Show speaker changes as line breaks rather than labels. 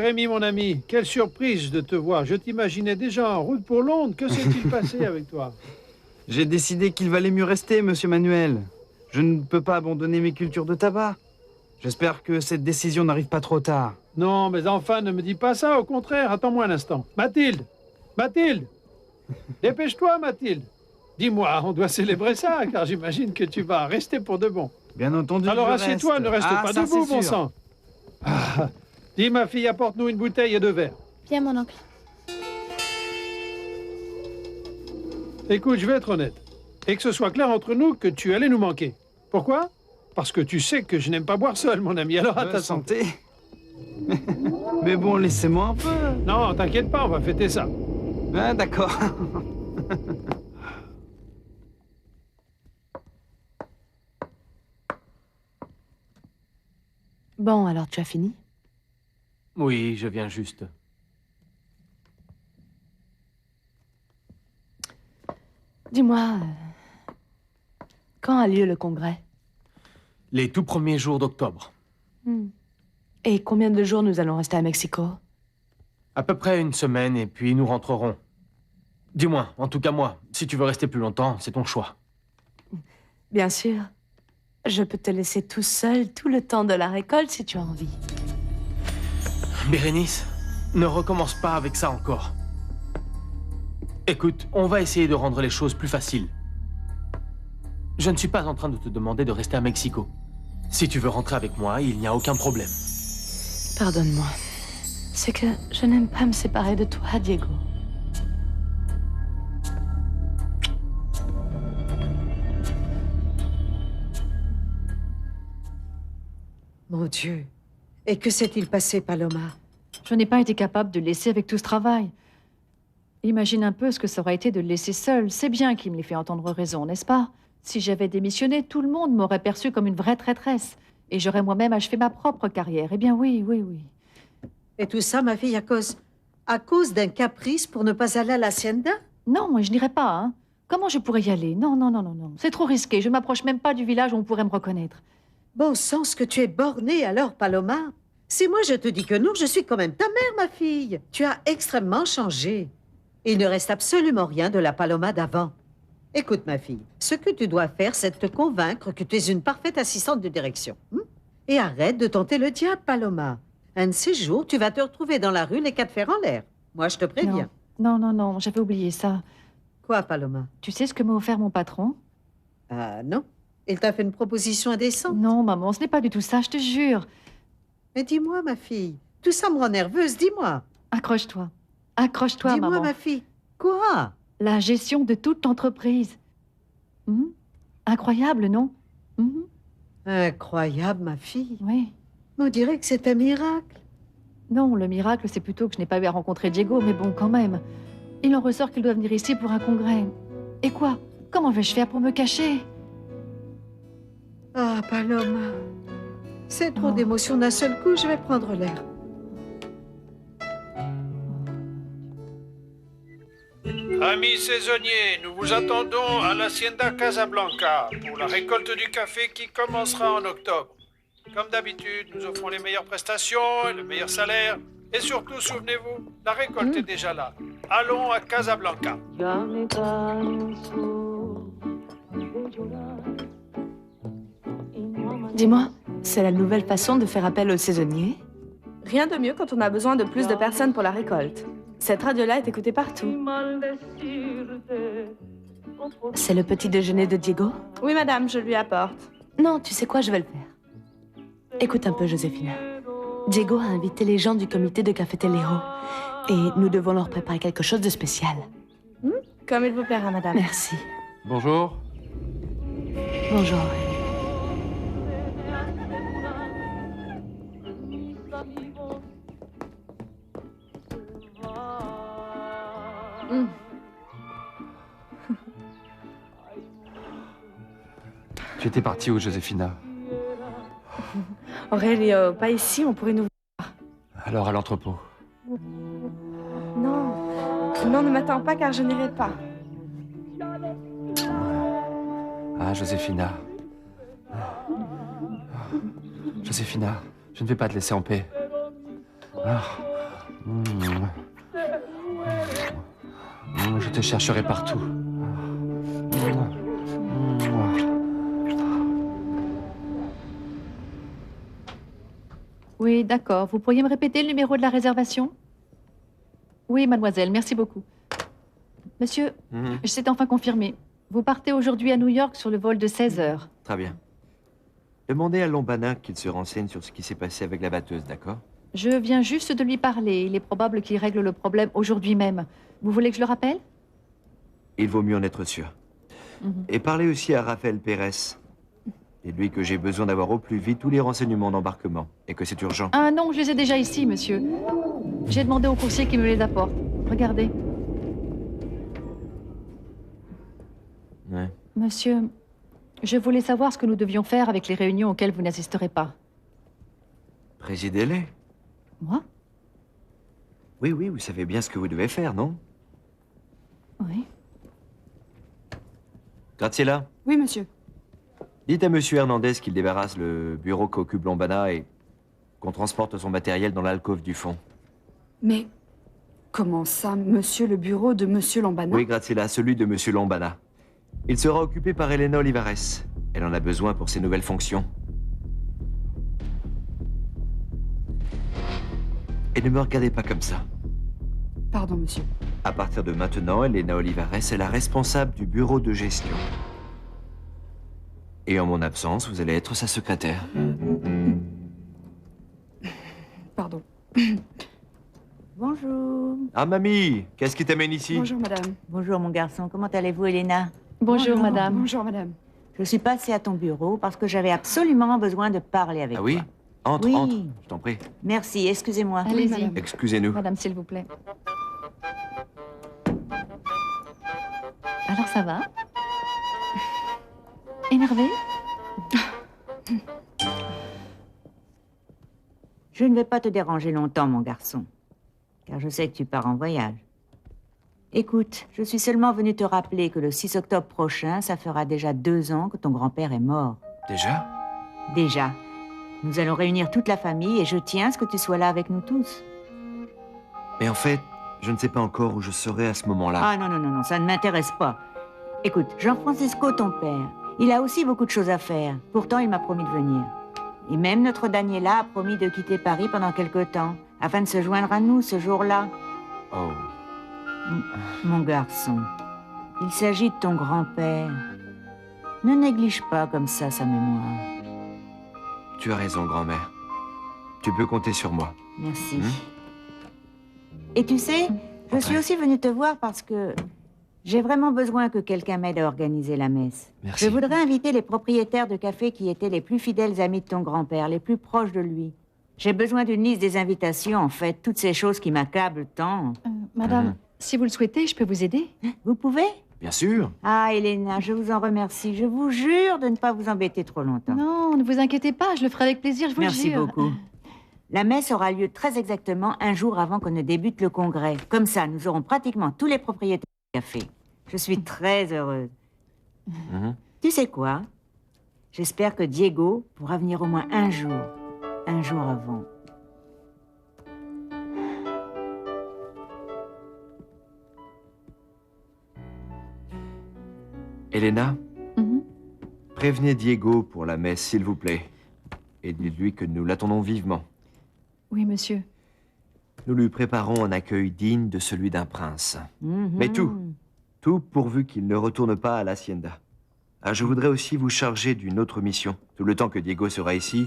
Rémi, mon ami, quelle surprise de te voir. Je t'imaginais déjà en route pour Londres. Que s'est-il passé avec toi?
J'ai décidé qu'il valait mieux rester, monsieur Manuel. Je ne peux pas abandonner mes cultures de tabac. J'espère que cette décision n'arrive pas trop tard.
Non, mais enfin, ne me dis pas ça. Au contraire, attends-moi un instant. Mathilde! Mathilde! Dépêche-toi, Mathilde. Dis-moi, on doit célébrer ça, car j'imagine que tu vas rester pour de bon.
Bien entendu,
Alors
je
assieds-toi,
reste.
ne reste
Ah,
pas
ça,
debout,
c'est
bon
sûr.
sang. Ah, dis, ma fille, apporte-nous une bouteille et 2 verres.
Bien, mon oncle.
Écoute, je vais être honnête. Et que ce soit clair entre nous que tu allais nous manquer. Pourquoi? Parce que tu sais que je n'aime pas boire seul, mon ami. Alors à ta santé.
Mais bon, laissez-moi un peu.
Non, t'inquiète pas, on va fêter ça.
Ah, d'accord.
Bon, alors tu as fini?
Oui, je viens juste.
Dis-moi, quand a lieu le congrès?
Les tout premiers jours d'octobre.
Et combien de jours nous allons rester à Mexico?
À peu près 1 semaine et puis nous rentrerons. Dis-moi, en tout cas moi, si tu veux rester plus longtemps, c'est ton choix.
Bien sûr. Je peux te laisser tout seul tout le temps de la récolte si tu as envie.
Bérénice, ne recommence pas avec ça encore. Écoute, on va essayer de rendre les choses plus faciles. Je ne suis pas en train de te demander de rester à Mexico. Si tu veux rentrer avec moi, il n'y a aucun problème.
Pardonne-moi. C'est que je n'aime pas me séparer de toi, Diego.
Mon Dieu. Et que s'est-il passé, Paloma?
Je n'ai pas été capable de le laisser avec tout ce travail. Imagine un peu ce que ça aurait été de le laisser seul. C'est bien qu'il me l'ait fait entendre raison, n'est-ce pas? Si j'avais démissionné, tout le monde m'aurait perçue comme une vraie traîtresse. Et j'aurais moi-même achevé ma propre carrière. Eh bien oui, oui, oui.
Et tout ça, ma fille, à cause d'un caprice pour ne pas aller à l'hacienda?
Non, moi, je n'irai pas, hein. Comment je pourrais y aller? Non, non, non, non, non. C'est trop risqué. Je ne m'approche même pas du village où on pourrait me reconnaître.
Bon sens que tu es bornée alors, Paloma. Si moi je te dis que non, je suis quand même ta mère, ma fille. Tu as extrêmement changé. Il ne reste absolument rien de la Paloma d'avant. Écoute, ma fille, ce que tu dois faire, c'est de te convaincre que tu es une parfaite assistante de direction. Et arrête de tenter le diable, Paloma. Un de ces jours, tu vas te retrouver dans la rue les 4 fers en l'air. Moi, je te préviens.
Non, non, non, j'avais oublié ça.
Quoi, Paloma?
Tu sais ce que m'a offert mon patron?
Ah non. Il t'a fait une proposition indécente?
Non, maman, ce n'est pas du tout ça, je te jure.
Mais dis-moi, ma fille, tout ça me rend nerveuse, dis-moi.
Accroche-toi. Accroche-toi,
Dis-moi,
maman.
ma fille. Quoi?
La gestion de toute l'entreprise. Incroyable, non?
Incroyable, ma fille.
Oui.
On dirait que c'est un miracle.
Non, le miracle, c'est plutôt que je n'ai pas eu à rencontrer Diego, mais bon, quand même. Il en ressort qu'il doit venir ici pour un congrès. Et quoi? Comment vais-je faire pour me cacher?
Ah, Paloma. C'est trop
Oh.
d'émotions d'un seul coup, je vais prendre l'air.
Amis saisonniers, nous vous attendons à l'Hacienda Casablanca pour la récolte du café qui commencera en octobre. Comme d'habitude, nous offrons les meilleures prestations et le meilleur salaire. Et surtout, souvenez-vous, la récolte est déjà là. Allons à Casablanca.
Dis-moi, c'est la nouvelle façon de faire appel aux saisonniers?
Rien de mieux quand on a besoin de plus de personnes pour la récolte. Cette radio-là est écoutée partout.
C'est le petit déjeuner de Diego?
Oui, madame, je lui apporte.
Non, tu sais quoi, je vais le faire. Écoute un peu, Josefina. Diego a invité les gens du comité de Cafetelero. Et nous devons leur préparer quelque chose de spécial.
Comme il vous plaira, madame.
Merci.
Bonjour.
Bonjour.
Tu étais partie où, Josefina?
Aurelio, pas ici, on pourrait nous...
Alors à l'entrepôt.
Non, non, ne m'attends pas car je n'irai pas.
Ah, Josefina. Josefina, je ne vais pas te laisser en paix. Ah, Je te chercherai partout.
Oui, d'accord. Vous pourriez me répéter le numéro de la réservation? Oui, mademoiselle, merci beaucoup. Monsieur, c'est enfin confirmé. Vous partez aujourd'hui à New York sur le vol de 16 heures.
Très bien. Demandez à Lombana qu'il se renseigne sur ce qui s'est passé avec la batteuse, d'accord?
Je viens juste de lui parler. Il est probable qu'il règle le problème aujourd'hui même. Vous voulez que je le rappelle?
Il vaut mieux en être sûr. Et parlez aussi à Raphaël Pérez. Dites-lui que j'ai besoin d'avoir au plus vite tous les renseignements d'embarquement et que c'est urgent.
Ah non, je les ai déjà ici, monsieur. J'ai demandé au coursier qu'il me les apporte. Regardez.
Ouais.
Monsieur, je voulais savoir ce que nous devions faire avec les réunions auxquelles vous n'assisterez pas.
Présidez-les.
Moi?
Oui, oui, vous savez bien ce que vous devez faire, non?
Oui.
Graziella,
Oui, monsieur.
dites à Monsieur Hernandez qu'il débarrasse le bureau qu'occupe Lombana et qu'on transporte son matériel dans l'alcôve du fond.
Mais comment ça, monsieur, le bureau de monsieur Lombana?
Oui, Graziella, celui de Monsieur Lombana. Il sera occupé par Elena Olivares. Elle en a besoin pour ses nouvelles fonctions. Et ne me regardez pas comme ça.
Pardon, monsieur.
À partir de maintenant, Elena Olivares est la responsable du bureau de gestion. Et en mon absence, vous allez être sa secrétaire.
Pardon.
Bonjour.
Ah, mamie, qu'est-ce qui t'amène ici?
Bonjour, madame.
Bonjour, mon garçon. Comment allez-vous, Elena?
Bonjour, madame.
Bonjour, madame.
Je suis passée à ton bureau parce que j'avais absolument besoin de parler avec
Ah oui?
toi.
Entre,
Oui.
entre, je t'en prie.
Merci, excusez-moi.
Allez-y.
madame.
Excusez-nous.
Madame, s'il vous plaît. Alors, ça va? Énervé?
Je ne vais pas te déranger longtemps, mon garçon, car je sais que tu pars en voyage. Écoute, je suis seulement venue te rappeler que le 6 octobre prochain, ça fera déjà 2 ans que ton grand-père est mort.
Déjà?
Déjà. Nous allons réunir toute la famille et je tiens à ce que tu sois là avec nous tous.
Mais en fait, je ne sais pas encore où je serai à ce moment-là.
Ah non, non, non, non, ça ne m'intéresse pas. Écoute, Jean-Francisco, ton père, il a aussi beaucoup de choses à faire. Pourtant, il m'a promis de venir. Et même notre Daniela a promis de quitter Paris pendant quelque temps, afin de se joindre à nous ce jour-là.
Oh.
Mon garçon, il s'agit de ton grand-père. Ne néglige pas comme ça sa mémoire.
Tu as raison, grand-mère. Tu peux compter sur moi.
Merci. Et tu sais, je suis aussi venue te voir parce que j'ai vraiment besoin que quelqu'un m'aide à organiser la messe.
Merci.
Je voudrais inviter les propriétaires de café qui étaient les plus fidèles amis de ton grand-père, les plus proches de lui. J'ai besoin d'une liste des invitations, en fait, toutes ces choses qui m'accablent tant.
Madame, si vous le souhaitez, je peux vous aider?
Vous pouvez?
Bien sûr.
Ah, Elena, je vous en remercie. Je vous jure de ne pas vous embêter trop longtemps.
Non, ne vous inquiétez pas, je le ferai avec plaisir, je vous le
Merci
jure.
beaucoup. La messe aura lieu très exactement un jour avant qu'on ne débute le congrès. Comme ça, nous aurons pratiquement tous les propriétaires de café. Je suis très heureuse. Tu sais quoi? J'espère que Diego pourra venir au moins un jour avant.
Elena,
Mhm.
prévenez Diego pour la messe, s'il vous plaît. Et dites-lui que nous l'attendons vivement.
Oui, monsieur.
Nous lui préparons un accueil digne de celui d'un prince. Mais tout pourvu qu'il ne retourne pas à l'hacienda. Ah, je voudrais aussi vous charger d'une autre mission. Tout le temps que Diego sera ici,